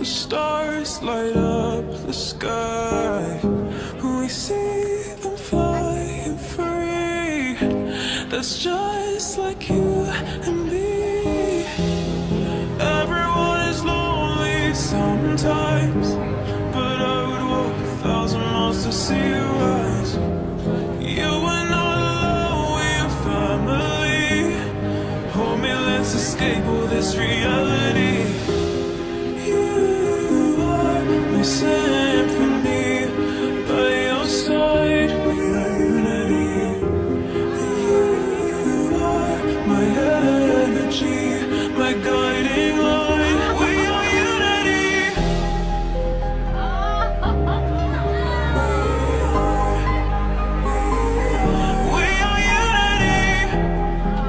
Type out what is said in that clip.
stars light up the sky. We see them flying free. That's just like you and me. Everyone is lonely sometimes, but I would walk 1,000 miles to see you rise. You are not alone, we're family. Hold me, let's escape all this reality. You are my sunshine.